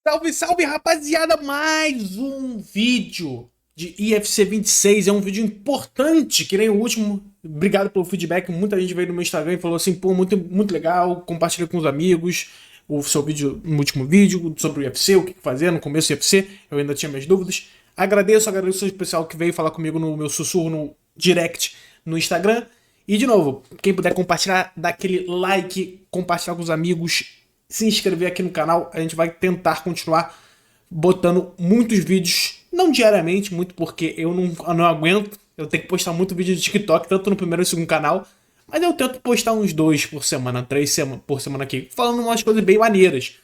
Salve, salve, rapaziada! Mais um vídeo de IFC 26. É um vídeo importante, que nem o último. Obrigado pelo feedback. Muita gente veio no meu Instagram e falou assim: pô, muito legal. Compartilha com os amigos o seu vídeo no último vídeo sobre o IFC, o que fazer no começo do IFC. Eu ainda tinha minhas dúvidas. Agradeço o pessoal que veio falar comigo no meu sussurro no direct no Instagram. E de novo, quem puder compartilhar, dá aquele like, compartilhar com os amigos, se inscrever aqui no canal. A gente vai tentar continuar botando muitos vídeos, não diariamente, muito porque eu não aguento. Eu tenho que postar muito vídeo de TikTok, tanto no primeiro e no segundo canal. Mas eu tento postar uns 2 por semana, 3 por semana aqui, falando umas coisas bem maneiras.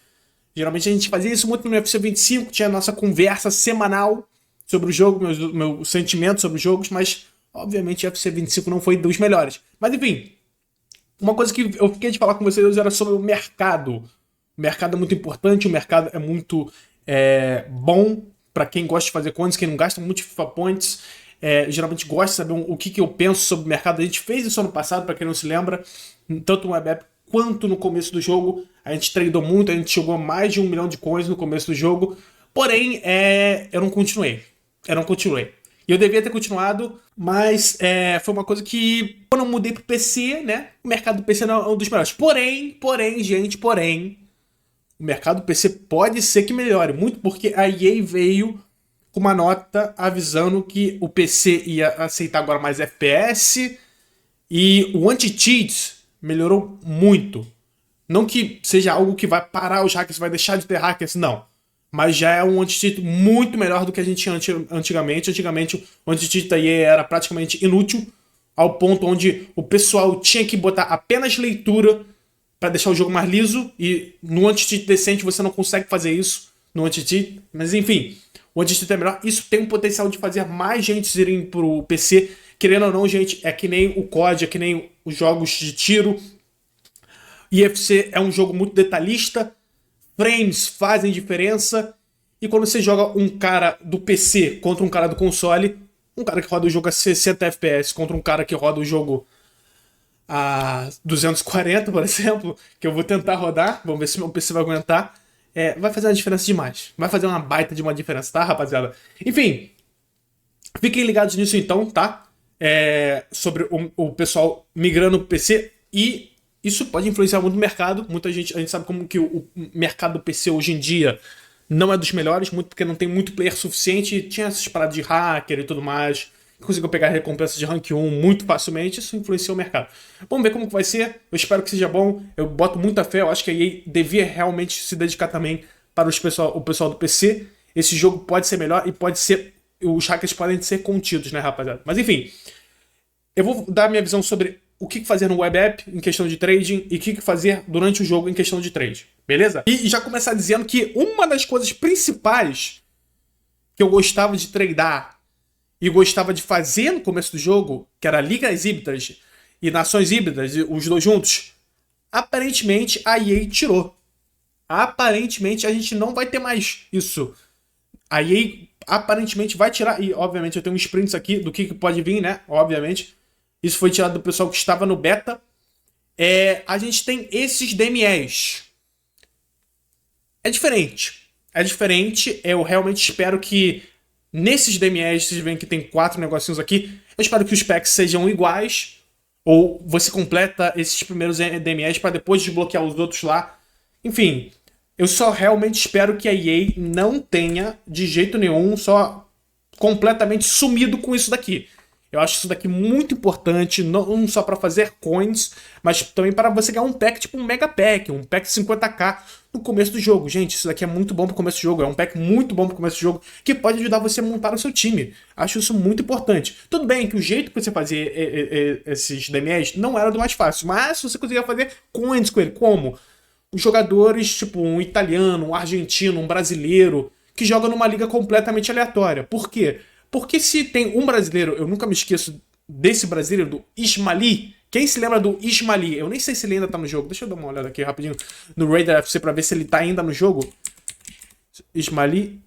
Geralmente a gente fazia isso muito no UFC 25, tinha a nossa conversa semanal sobre o jogo, meu sentimento sobre os jogos, mas obviamente o UFC 25 não foi dos melhores. Mas enfim, uma coisa que eu fiquei de falar com vocês era sobre o mercado. O mercado é muito importante, o mercado é muito bom para quem gosta de fazer coins, quem não gasta muito de FIFA Points. Geralmente gosta de saber o que eu penso sobre o mercado. A gente fez isso ano passado, para quem não se lembra, tanto no WebApp quanto no começo do jogo. A gente tradou muito, a gente chegou a mais de 1 milhão de coins no começo do jogo. Porém, eu não continuei. E eu devia ter continuado, mas foi uma coisa que, quando eu mudei pro PC, né? O mercado do PC não é um dos melhores. Porém, o mercado do PC pode ser que melhore. Muito porque a EA veio com uma nota avisando que o PC ia aceitar agora mais FPS e o anti-cheat melhorou muito. Não que seja algo que vai parar os hackers, vai deixar de ter hackers, não. Mas já é um anti-cheat muito melhor do que a gente tinha antigamente. Antigamente o anti-cheat da EA era praticamente inútil, ao ponto onde o pessoal tinha que botar apenas leitura para deixar o jogo mais liso, e no anti-cheat decente você não consegue fazer isso no anti-cheat. Mas enfim, o anti-cheat é melhor. Isso tem o potencial de fazer mais gente irem pro PC. Querendo ou não, gente, é que nem o COD, é que nem os jogos de tiro. IFC é um jogo muito detalhista. Frames fazem diferença. E quando você joga um cara do PC contra um cara do console, um cara que roda o jogo a 60 FPS contra um cara que roda o jogo a 240, por exemplo, que eu vou tentar rodar, vamos ver se meu PC vai aguentar, vai fazer uma diferença demais. Vai fazer uma baita de uma diferença, tá, rapaziada? Enfim, fiquem ligados nisso então, tá? Sobre o pessoal migrando pro PC, e isso pode influenciar muito no mercado. A gente sabe como que o mercado do PC hoje em dia não é dos melhores, muito porque não tem muito player suficiente. Tinha essas paradas de hacker e tudo mais, conseguiu pegar recompensas de rank 1 muito facilmente. Isso influenciou o mercado. Vamos ver como que vai ser. Eu espero que seja bom. Eu boto muita fé. Eu acho que a EA devia realmente se dedicar também para o pessoal do PC. Esse jogo pode ser melhor e pode ser... os hackers podem ser contidos, né, rapaziada? Mas enfim, eu vou dar minha visão sobre o que fazer no web app em questão de trading e o que fazer durante o jogo em questão de trade, beleza? E já começar dizendo que uma das coisas principais que eu gostava de tradar e gostava de fazer no começo do jogo, que era ligas híbridas e nações híbridas, os dois juntos, aparentemente a EA tirou. Aparentemente a gente não vai ter mais isso. A EA aparentemente vai tirar, e obviamente eu tenho uns prints aqui do que pode vir, né? Obviamente. Isso foi tirado do pessoal que estava no beta. A gente tem esses DMEs. É diferente. Eu realmente espero que nesses DMEs, vocês veem que tem 4 negocinhos aqui. Eu espero que os packs sejam iguais. Ou você completa esses primeiros DMEs para depois desbloquear os outros lá. Enfim, eu só realmente espero que a EA não tenha de jeito nenhum só completamente sumido com isso daqui. Eu acho isso daqui muito importante, não só para fazer coins, mas também para você ganhar um pack, tipo um mega pack, um pack de 50k no começo do jogo. Gente, isso daqui é muito bom pro começo do jogo, é um pack muito bom pro começo do jogo, que pode ajudar você a montar o seu time. Acho isso muito importante. Tudo bem que o jeito que você fazia esses DMEs não era do mais fácil, mas você conseguia fazer coins com ele. Como? Os jogadores, tipo um italiano, um argentino, um brasileiro, que joga numa liga completamente aleatória. Por quê? Porque se tem um brasileiro, eu nunca me esqueço desse brasileiro, do Ismaili. Quem se lembra do Ismaili? Eu nem sei se ele ainda tá no jogo. Deixa eu dar uma olhada aqui rapidinho no Raider FC pra ver se ele tá ainda no jogo. Ismaili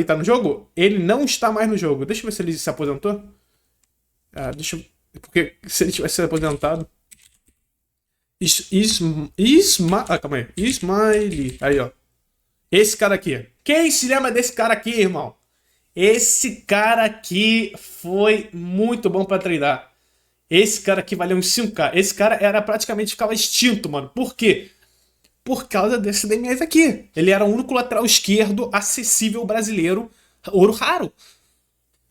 tá no jogo? Ele não está mais no jogo. Deixa eu ver se ele se aposentou. Porque se ele tivesse se aposentado... Calma aí. Ismaili. Aí, ó. Esse cara aqui. Quem se lembra desse cara aqui, irmão? Esse cara aqui foi muito bom pra treinar. Esse cara aqui valeu uns 5K. Esse cara era praticamente ficava extinto, mano. Por quê? Por causa desse DMF aqui. Ele era o único lateral esquerdo acessível brasileiro, ouro raro.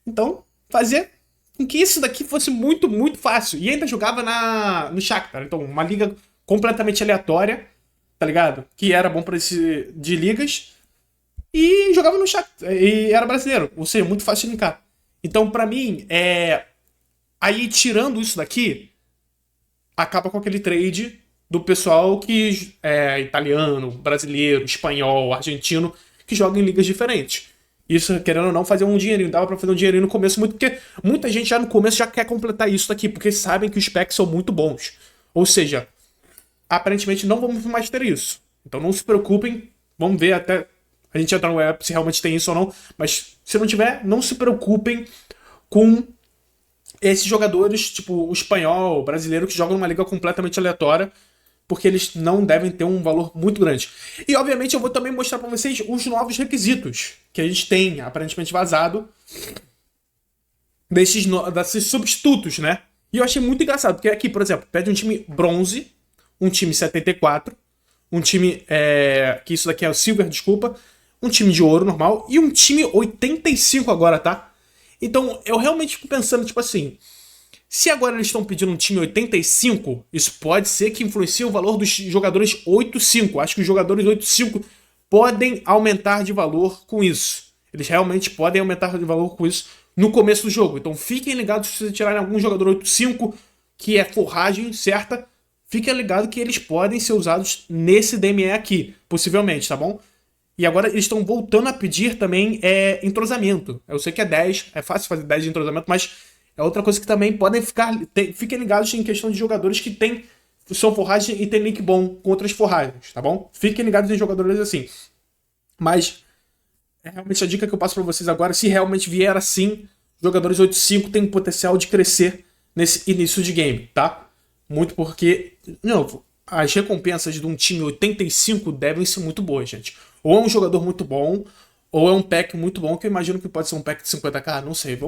Então, fazia com que isso daqui fosse muito, muito fácil. E ainda jogava no Shakhtar. Então, uma liga completamente aleatória, tá ligado? Que era bom pra esse de ligas. E jogava no Shakhtar. E era brasileiro. Ou seja, muito fácil de linkar. Então, pra mim, aí tirando isso daqui, acaba com aquele trade do pessoal que é italiano, brasileiro, espanhol, argentino, que joga em ligas diferentes. Isso, querendo ou não, fazer um dinheirinho. Dava pra fazer um dinheirinho no começo, muito porque muita gente já no começo já quer completar isso daqui, porque sabem que os packs são muito bons. Ou seja, aparentemente não vamos mais ter isso. Então não se preocupem, vamos ver até a gente entrar no web se realmente tem isso ou não, mas se não tiver, não se preocupem com esses jogadores, tipo o espanhol, o brasileiro, que jogam numa liga completamente aleatória, porque eles não devem ter um valor muito grande. E, obviamente, eu vou também mostrar pra vocês os novos requisitos que a gente tem, aparentemente vazado, desses substitutos, né? E eu achei muito engraçado, porque aqui, por exemplo, pede um time bronze, um time 74, um time, que isso daqui é o silver, desculpa, um time de ouro normal e um time 85 agora, tá? Então, eu realmente fico pensando, tipo assim, se agora eles estão pedindo um time 85, isso pode ser que influencie o valor dos jogadores 85. Acho que os jogadores 85 podem aumentar de valor com isso. Eles realmente podem aumentar de valor com isso no começo do jogo. Então fiquem ligados se vocês tirarem algum jogador 85, que é forragem certa, fiquem ligados que eles podem ser usados nesse DME aqui, possivelmente, tá bom? E agora eles estão voltando a pedir também entrosamento. Eu sei que é 10, é fácil fazer 10 de entrosamento, mas é outra coisa que também podem fiquem ligados em questão de jogadores que são forragem e tem link bom com outras forragens, tá bom? Fiquem ligados em jogadores assim. Mas realmente a dica que eu passo pra vocês agora, se realmente vier assim, jogadores 8.5 têm potencial de crescer nesse início de game, tá? Muito porque, de novo, as recompensas de um time 85 devem ser muito boas, gente. Ou é um jogador muito bom, ou é um pack muito bom, que eu imagino que pode ser um pack de 50k, não sei.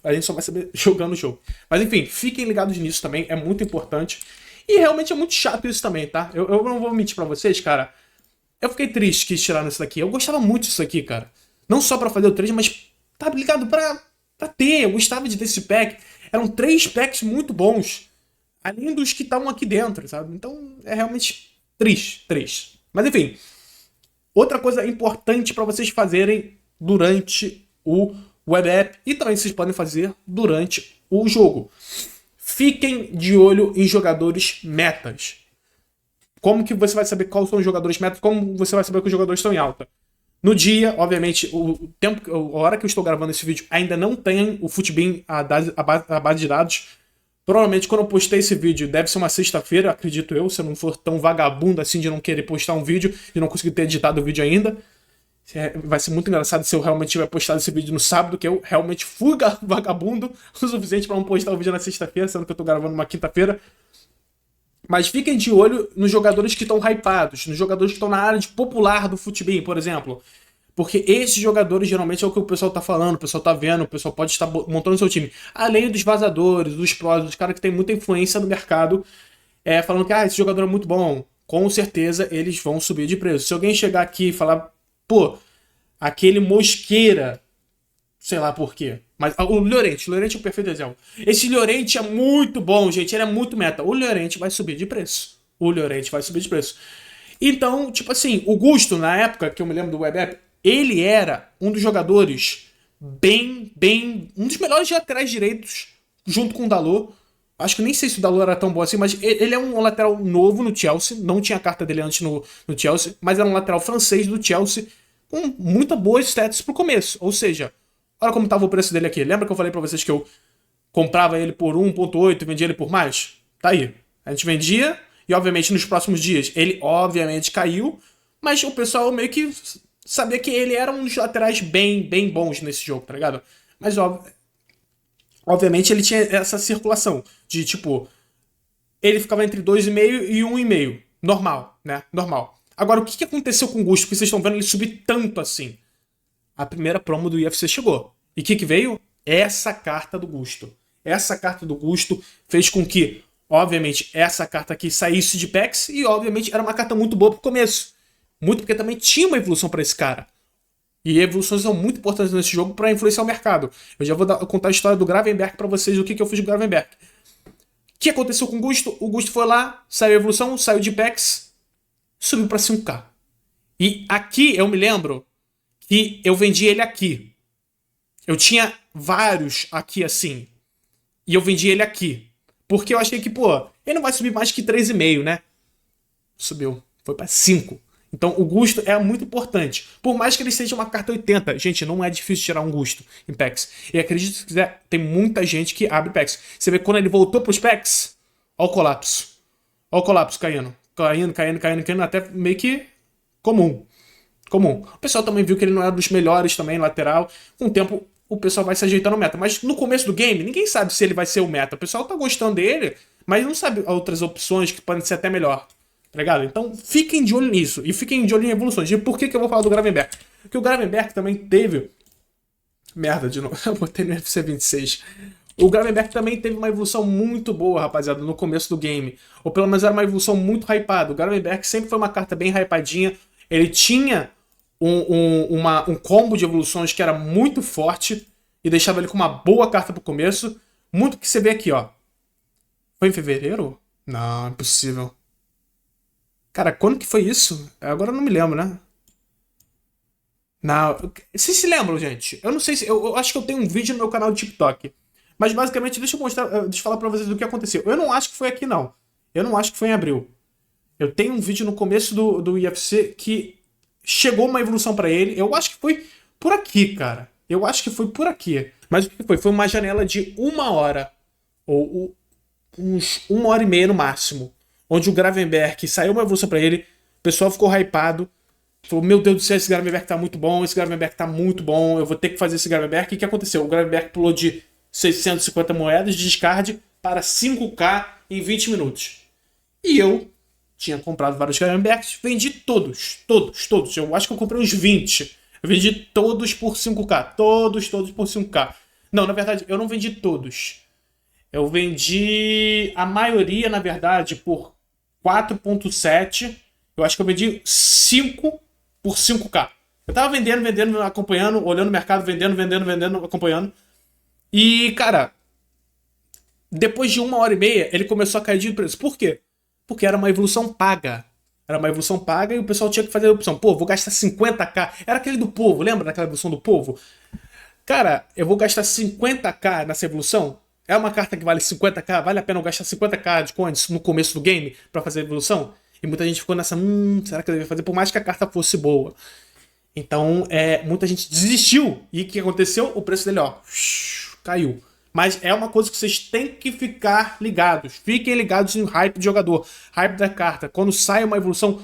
A gente só vai saber jogando o jogo. Mas enfim, fiquem ligados nisso também, é muito importante. E realmente é muito chato isso também, tá? Eu não vou mentir pra vocês, cara. Eu fiquei triste que tiraram isso daqui. Eu gostava muito disso aqui, cara. Não só pra fazer o trade, mas tá ligado pra ter. Eu gostava de ter esse pack. Eram 3 packs muito bons. Além dos que estavam aqui dentro, sabe? Então é realmente triste. Mas enfim, outra coisa importante para vocês fazerem durante o web app e também vocês podem fazer durante o jogo. Fiquem de olho em jogadores metas. Como que você vai saber quais são os jogadores metas? Como você vai saber que os jogadores estão em alta? No dia, obviamente, a hora que eu estou gravando esse vídeo ainda não tem o Futbin, a base de dados. Provavelmente quando eu postei esse vídeo deve ser uma sexta-feira, acredito eu, se eu não for tão vagabundo assim de não querer postar um vídeo e não conseguir ter editado o vídeo ainda. Vai ser muito engraçado se eu realmente tiver postado esse vídeo no sábado, que eu realmente fui vagabundo o suficiente para não postar o vídeo na sexta-feira, sendo que eu tô gravando uma quinta-feira. Mas fiquem de olho nos jogadores que estão hypados, nos jogadores que estão na área de popular do Futbin, por exemplo. Porque esses jogadores geralmente é o que o pessoal tá falando, o pessoal tá vendo, o pessoal pode estar montando seu time. Além dos vazadores, dos pros, dos caras que tem muita influência no mercado, falando que esse jogador é muito bom. Com certeza eles vão subir de preço. Se alguém chegar aqui e falar, pô, aquele Mosqueira, sei lá por quê. Mas o Llorente é o perfeito exemplo. Esse Llorente é muito bom, gente, ele é muito meta. O Llorente vai subir de preço. Então, tipo assim, o Gusto, na época que eu me lembro do Web App, ele era um dos jogadores um dos melhores laterais direitos, junto com o Dalot. Acho que nem sei se o Dalot era tão bom assim, mas ele é um lateral novo no Chelsea. Não tinha a carta dele antes no Chelsea, mas era um lateral francês do Chelsea com muita boas stats pro começo. Ou seja, olha como tava o preço dele aqui. Lembra que eu falei pra vocês que eu comprava ele por 1.8 e vendia ele por mais? Tá aí. A gente vendia e, obviamente, nos próximos dias ele, obviamente, caiu, mas o pessoal meio que sabia que ele era um dos laterais bem bons nesse jogo, tá ligado? Mas, obviamente, ele tinha essa circulação de, tipo, ele ficava entre 2,5 e 1,5. Normal, né? Normal. Agora, o que aconteceu com o Gusto? Porque vocês estão vendo ele subir tanto assim. a primeira promo do UFC chegou. E o que veio? Essa carta do Gusto. Essa carta do Gusto fez com que, obviamente, essa carta aqui saísse de packs e, obviamente, era uma carta muito boa pro começo. Muito porque também tinha uma evolução para esse cara. E evoluções são muito importantes nesse jogo para influenciar o mercado. Eu já vou contar a história do Gravenberg para vocês, o que eu fiz com o Gravenberg. O que aconteceu com o Gusto? O Gusto foi lá, saiu a evolução, saiu de packs, subiu para 5k. E aqui eu me lembro que eu vendi ele aqui. Eu tinha vários aqui assim. E eu vendi ele aqui. Porque eu achei que, pô, ele não vai subir mais que 3,5, né? Subiu. Foi pra 5. Então o Gusto é muito importante. Por mais que ele seja uma carta 80. Gente, não é difícil tirar um Gusto em packs. E acredito que se quiser, tem muita gente que abre packs. Você vê que quando ele voltou pros packs, ó o colapso. Ó o colapso caindo. Caindo, até meio que comum. O pessoal também viu que ele não era dos melhores também, lateral. Com o tempo, o pessoal vai se ajeitando no meta. Mas no começo do game, ninguém sabe se ele vai ser o meta. O pessoal tá gostando dele, mas não sabe outras opções que podem ser até melhor. Tá ligado? Então fiquem de olho nisso. E fiquem de olho em evoluções. E por que eu vou falar do Gravenberg? Porque o Gravenberg também teve... Merda, de novo. Eu botei no UFC 26. O Gravenberg também teve uma evolução muito boa, rapaziada, no começo do game. Ou pelo menos era uma evolução muito hypada. O Gravenberg sempre foi uma carta bem hypadinha. Ele tinha um combo de evoluções que era muito forte e deixava ele com uma boa carta pro começo. Muito que você vê aqui, ó. Foi em fevereiro? Não, impossível. Cara, quando que foi isso? Agora eu não me lembro, né? Não. Vocês se lembram, gente? Eu não sei se. Eu acho que eu tenho um vídeo no meu canal do TikTok. Mas basicamente, deixa eu mostrar. Deixa eu falar pra vocês do que aconteceu. Eu não acho que foi aqui, não. Eu não acho que foi em abril. Eu tenho um vídeo no começo do UFC que chegou uma evolução pra ele. Eu acho que foi por aqui, cara. Eu acho que foi por aqui. Mas o que foi? Foi uma janela de 1 hora. Ou uns 1 hora e meia no máximo. Onde o Gravenberg saiu uma evolução pra ele. O pessoal ficou hypado. Falou, meu Deus do céu, esse Gravenberg tá muito bom. Esse Gravenberg tá muito bom. Eu vou ter que fazer esse Gravenberg. E o que aconteceu? O Gravenberg pulou de 650 moedas de descarte para 5k em 20 minutos. E eu tinha comprado vários Gravenbergs, vendi todos. Eu acho que eu comprei uns 20. Eu vendi todos por 5k. Todos por 5k. Não, na verdade, eu não vendi todos. Eu vendi a maioria, na verdade, por 4,7. Eu acho que eu vendi 5 por 5k. Eu tava vendendo, acompanhando, olhando o mercado, vendendo, acompanhando. E, cara, depois de 1 hora e meia, ele começou a cair de preço. Por quê? Porque era uma evolução paga. Era uma evolução paga e o pessoal tinha que fazer a opção. Pô, vou gastar 50k. Era aquele do povo, lembra daquela evolução do povo? Cara, eu vou gastar 50k nessa evolução? É uma carta que vale 50k? Vale a pena eu gastar 50k de coins no começo do game pra fazer a evolução? E muita gente ficou nessa, será que eu devia fazer? Por mais que a carta fosse boa. Então, muita gente desistiu. E o que aconteceu? O preço dele, ó, caiu. Mas é uma coisa que vocês têm que ficar ligados. Fiquem ligados no hype de jogador. Hype da carta. Quando sai uma evolução,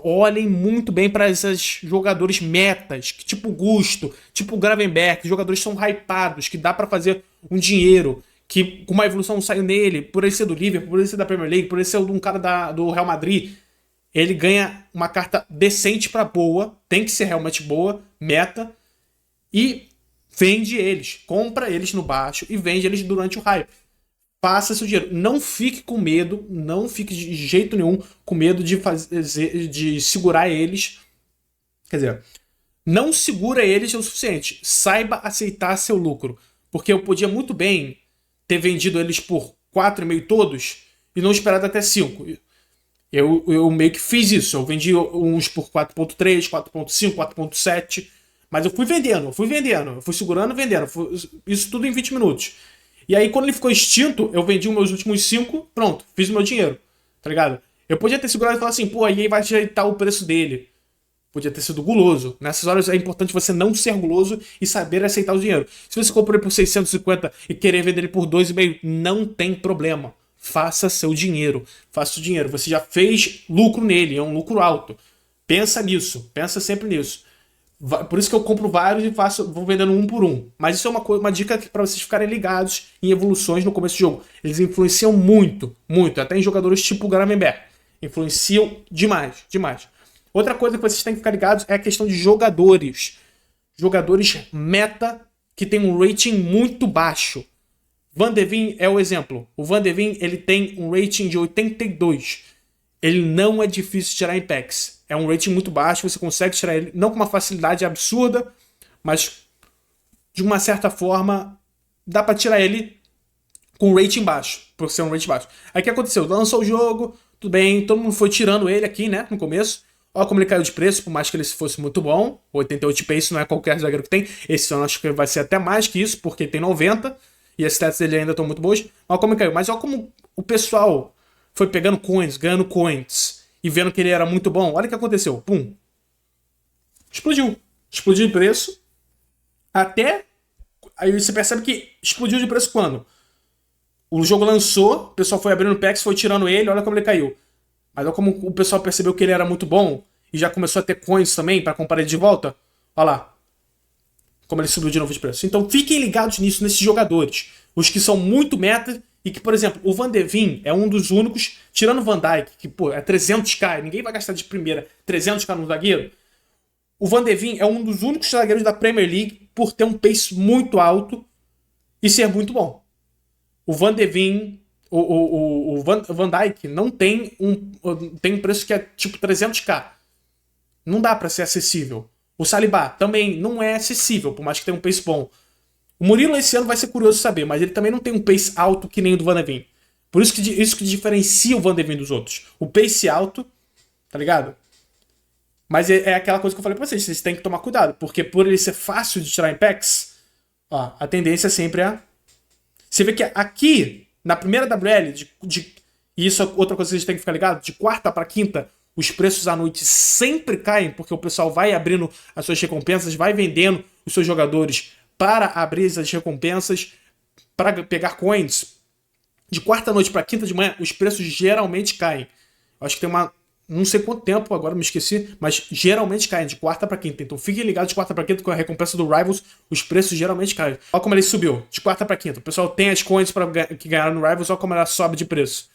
olhem muito bem para esses jogadores metas. Tipo Gusto, tipo Gravenberg. Jogadores são hypados, que dá para fazer um dinheiro. Que com uma evolução saiu nele, por ele ser do Liverpool, por ele ser da Premier League, por ele ser de um cara do Real Madrid. Ele ganha uma carta decente pra boa. Tem que ser realmente boa, meta. E vende eles, compra eles no baixo e vende eles durante o hype. Faça seu dinheiro. Não fique com medo, não fique de jeito nenhum com medo de segurar eles. Quer dizer, não segura eles o suficiente. Saiba aceitar seu lucro. Porque eu podia muito bem ter vendido eles por 4,5 todos e não esperado até 5. Eu meio que fiz isso. Eu vendi uns por 4,3, 4,5, 4,7. Mas eu fui vendendo. Eu fui segurando e vendendo. Isso tudo em 20 minutos. E aí, quando ele ficou extinto, eu vendi os meus últimos 5. Pronto, fiz o meu dinheiro. Tá ligado? Eu podia ter segurado e falar assim, pô, aí vai ajeitar o preço dele. Podia ter sido guloso. Nessas horas é importante você não ser guloso e saber aceitar o dinheiro. Se você comprou ele por 650 e querer vender ele por 2,5, não tem problema. Faça seu dinheiro. Faça o dinheiro. Você já fez lucro nele, é um lucro alto. Pensa nisso. Pensa sempre nisso. Por isso que eu compro vários e vou vendendo um por um. Mas isso é uma dica para vocês ficarem ligados em evoluções no começo do jogo. Eles influenciam muito, muito. Até em jogadores tipo Gravenberg. Influenciam demais. Outra coisa que vocês têm que ficar ligados é a questão de jogadores. jogadores meta que tem um rating muito baixo. Van de Ven é o exemplo. O Van de Ven, ele tem um rating de 82. Ele não é difícil de tirar em packs. É um rating muito baixo, você consegue tirar ele, não com uma facilidade absurda, mas de uma certa forma dá pra tirar ele com rating baixo, por ser um rating baixo. Aí o que aconteceu? Lançou o jogo, tudo bem, todo mundo foi tirando ele aqui, né, no começo. Olha como ele caiu de preço, por mais que ele fosse muito bom. 88 pace não é qualquer zagueiro que tem. Esse ano acho que vai ser até mais que isso, porque tem 90. E as stats dele ainda estão muito boas. Olha como ele caiu. Mas olha como o pessoal foi pegando coins, ganhando coins. E vendo que ele era muito bom. Olha o que aconteceu. Pum. Explodiu. Explodiu de preço. Até... Aí você percebe que explodiu de preço quando? O jogo lançou, o pessoal foi abrindo packs, foi tirando ele, olha como ele caiu. Mas olha como o pessoal percebeu que ele era muito bom e já começou a ter coins também para comprar ele de volta. Olha lá. Como ele subiu de novo de preço. Então fiquem ligados nisso, nesses jogadores. Os que são muito meta e que, por exemplo, o Van de Ven é um dos únicos, tirando o Van Dijk, que pô, é 300k, ninguém vai gastar de primeira 300k no zagueiro. O Van de Ven é um dos únicos zagueiros da Premier League por ter um pace muito alto e ser muito bom. O Van de Ven, o Van Dijk não tem tem um preço que é tipo 300k. Não dá pra ser acessível. O Saliba também não é acessível, por mais que tenha um pace bom. O Murilo esse ano vai ser curioso saber, mas ele também não tem um pace alto que nem o do Van de Ven. Por isso que diferencia o Van de Ven dos outros. O pace alto, tá ligado? Mas é aquela coisa que eu falei pra vocês têm que tomar cuidado, porque por ele ser fácil de tirar em packs, ó, a tendência sempre é... Você vê que aqui, na primeira WL, e isso é outra coisa que vocês têm que ficar ligado, de quarta pra quinta, os preços à noite sempre caem, porque o pessoal vai abrindo as suas recompensas, vai vendendo os seus jogadores para abrir essas recompensas, para pegar coins. De quarta noite para quinta de manhã, os preços geralmente caem. Eu acho que tem uma... Não sei quanto tempo, agora me esqueci, mas geralmente caem de quarta para quinta. Então fiquem ligados de quarta para quinta com a recompensa do Rivals, os preços geralmente caem. Olha como ele subiu, de quarta para quinta. O pessoal tem as coins que ganharam no Rivals, olha como ela sobe de preço.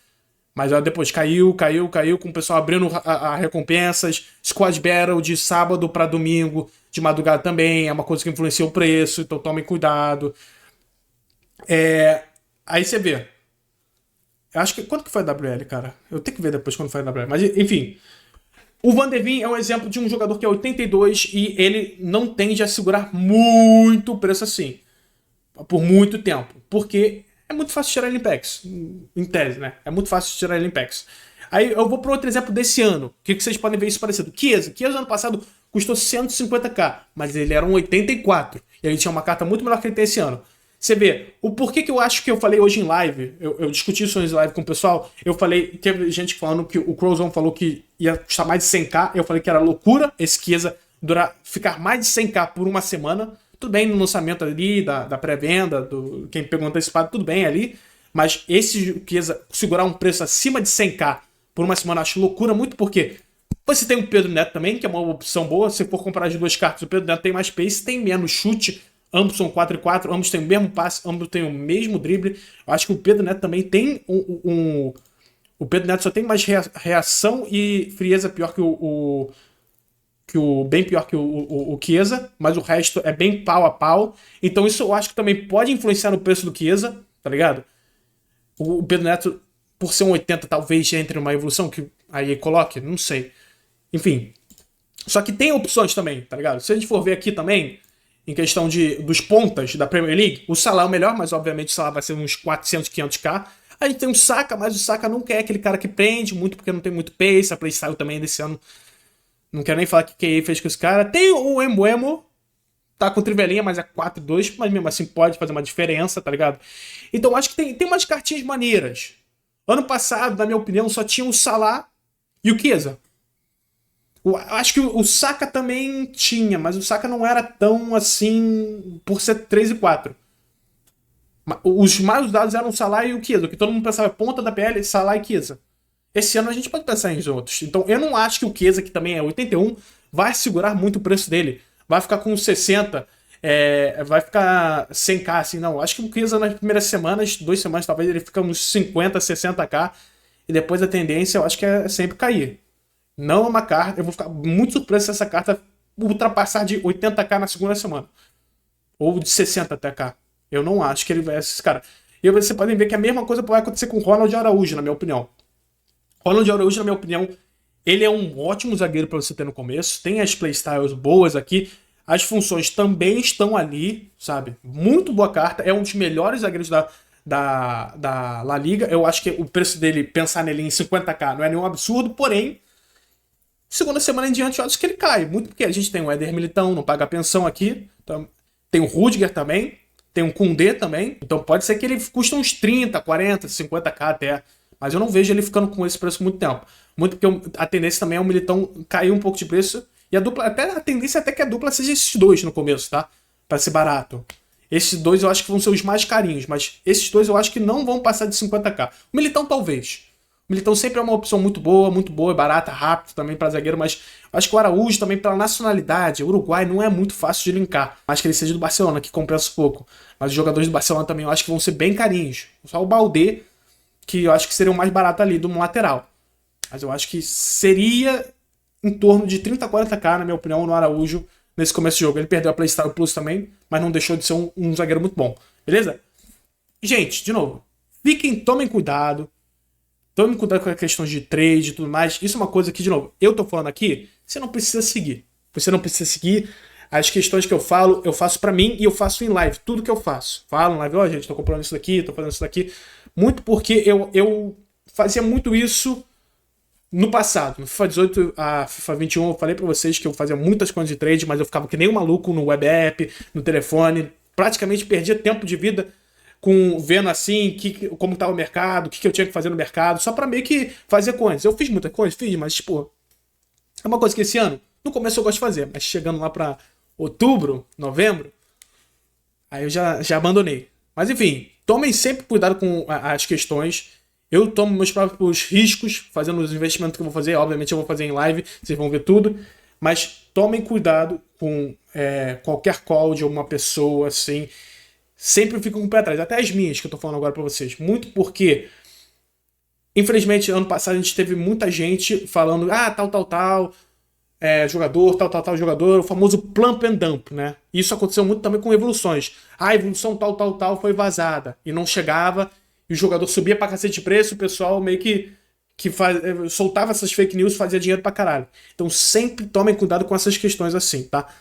Mas ó, depois caiu, com o pessoal abrindo a recompensas. Squad Battle de sábado para domingo, de madrugada também, é uma coisa que influencia o preço, então tomem cuidado. Aí você vê. Eu acho que... Quanto que foi a WL, cara? Eu tenho que ver depois quando foi a WL. Mas, enfim. O Van de Ven é um exemplo de um jogador que é 82 e ele não tende a segurar muito o preço assim. Por muito tempo. Porque é muito fácil tirar ele em packs. Em tese, né? É muito fácil tirar ele em packs. Aí eu vou para outro exemplo desse ano. O que vocês podem ver isso parecido? Chiesa ano passado custou 150k. Mas ele era um 84. E ele tinha uma carta muito melhor que ele tem esse ano. Você vê, o porquê que eu acho que eu falei hoje em live, eu discuti isso hoje em live com o pessoal, eu falei, teve gente falando que o Crowzone falou que ia custar mais de 100k, eu falei que era loucura esse Chiesa ficar mais de 100k por uma semana, tudo bem no lançamento ali, da pré-venda, quem pegou antecipado, tudo bem ali, mas esse Chiesa segurar um preço acima de 100k por uma semana, eu acho loucura muito, porque você tem o Pedro Neto também, que é uma opção boa, se for comprar as duas cartas, o Pedro Neto tem mais pace, tem menos chute, ambos são 4-4, ambos têm o mesmo passe, ambos têm o mesmo drible. Eu acho que o Pedro Neto também tem o Pedro Neto só tem mais reação e frieza pior bem pior que o Chiesa, mas o resto é bem pau a pau. Então isso eu acho que também pode influenciar no preço do Chiesa, tá ligado? O Pedro Neto, por ser um 80, talvez entre uma evolução que aí coloque, não sei. Enfim. Só que tem opções também, tá ligado? Se a gente for ver aqui também, em questão dos pontas da Premier League, o Salah é o melhor, mas obviamente o Salah vai ser uns 400, 500k. A gente tem o Saka, mas o Saka não quer aquele cara que prende muito, porque não tem muito pace. A playstyle também desse ano, não quero nem falar o que fez com esse cara. Tem o Embuemo, tá com trivelinha, mas é 4-2, mas mesmo assim pode fazer uma diferença, tá ligado? Então acho que tem umas cartinhas maneiras. Ano passado, na minha opinião, só tinha o Salah e o Chiesa. Acho que o Saka também tinha, mas o Saka não era tão assim por ser 3 e 4. Os mais usados eram o Salah e o Chiesa, que todo mundo pensava ponta da PL, Salah e Chiesa. Esse ano a gente pode pensar em outros. Então eu não acho que o Chiesa, que também é 81, vai segurar muito o preço dele. Vai ficar com 60, vai ficar 100k, assim, não. Acho que o Chiesa nas primeiras semanas, 2 semanas talvez, ele fica uns 50, 60k. E depois a tendência eu acho que é sempre cair. Não é uma carta, eu vou ficar muito surpreso se essa carta ultrapassar de 80k na segunda semana. Ou de 60 até cá. Eu não acho que ele vai ser esse cara. E você podem ver que a mesma coisa vai acontecer com o Ronald Araújo, na minha opinião. Ronald Araújo, na minha opinião, ele é um ótimo zagueiro para você ter no começo. Tem as playstyles boas aqui. As funções também estão ali, sabe? Muito boa carta. É um dos melhores zagueiros da La Liga. Eu acho que o preço dele, pensar nele em 50k, não é nenhum absurdo. Porém, segunda semana em diante, eu acho que ele cai. Muito porque a gente tem o Éder Militão, não paga pensão aqui. Então, tem o Rudiger também. Tem o Koundé também. Então pode ser que ele custe uns 30, 40, 50k até. Mas eu não vejo ele ficando com esse preço muito tempo. Muito porque a tendência também é o Militão cair um pouco de preço. E a dupla, até a tendência é até que a dupla seja esses dois no começo, tá? Pra ser barato. Esses dois eu acho que vão ser os mais carinhos. Mas esses dois eu acho que não vão passar de 50k. O Militão talvez. O Militão sempre é uma opção muito boa, barata, rápido também para zagueiro, mas acho que o Araújo também pela nacionalidade, o Uruguai não é muito fácil de linkar. Acho que ele seja do Barcelona, que compensa pouco. Mas os jogadores do Barcelona também eu acho que vão ser bem carinhos. Só o Baldé, que eu acho que seria o mais barato ali do lateral. Mas eu acho que seria em torno de 30, 40k, na minha opinião, no Araújo nesse começo de jogo. Ele perdeu a Playstyle Plus também, mas não deixou de ser um zagueiro muito bom. Beleza? Gente, de novo, tomem cuidado. Tome cuidado com a questão de trade e tudo mais. Isso é uma coisa que, de novo, eu tô falando aqui, você não precisa seguir. Você não precisa seguir as questões que eu falo, eu faço pra mim e eu faço em live. Tudo que eu faço. Falo em live, ó, gente, tô comprando isso daqui, tô fazendo isso daqui. Muito porque eu fazia muito isso no passado. No FIFA 18 a FIFA 21, eu falei pra vocês que eu fazia muitas coisas de trade, mas eu ficava que nem um maluco no web app, no telefone. Praticamente perdia tempo de vida vendo assim como estava o mercado, o que eu tinha que fazer no mercado, só para meio que fazer coisas. Eu fiz muita coisa, mas tipo, é uma coisa que esse ano, no começo eu gosto de fazer, mas chegando lá para outubro, novembro, aí eu já abandonei. Mas enfim, tomem sempre cuidado com as questões. Eu tomo meus próprios riscos fazendo os investimentos que eu vou fazer. Obviamente eu vou fazer em live, vocês vão ver tudo. Mas tomem cuidado com qualquer call de alguma pessoa assim. Sempre fico com o pé atrás. Até as minhas que eu tô falando agora pra vocês. Muito porque, infelizmente, ano passado a gente teve muita gente falando tal, jogador, tal, jogador. O famoso plump and dump, né? Isso aconteceu muito também com evoluções. A evolução tal foi vazada. E não chegava. E o jogador subia pra cacete de preço. O pessoal meio que soltava essas fake news e fazia dinheiro pra caralho. Então sempre tomem cuidado com essas questões assim, tá?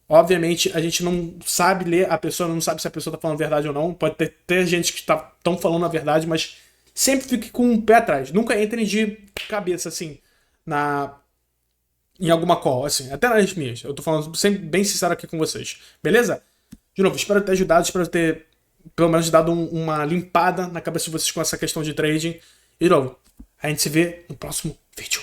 Obviamente, a gente não sabe ler a pessoa, não sabe se a pessoa tá falando verdade ou não. Pode ter gente que tão falando a verdade, mas sempre fique com um pé atrás. Nunca entrem de cabeça, assim, em alguma call, assim. Até nas minhas. Eu tô falando sempre bem sincero aqui com vocês. Beleza? De novo, espero ter ajudado, espero ter, pelo menos, dado uma limpada na cabeça de vocês com essa questão de trading. E, de novo, a gente se vê no próximo vídeo.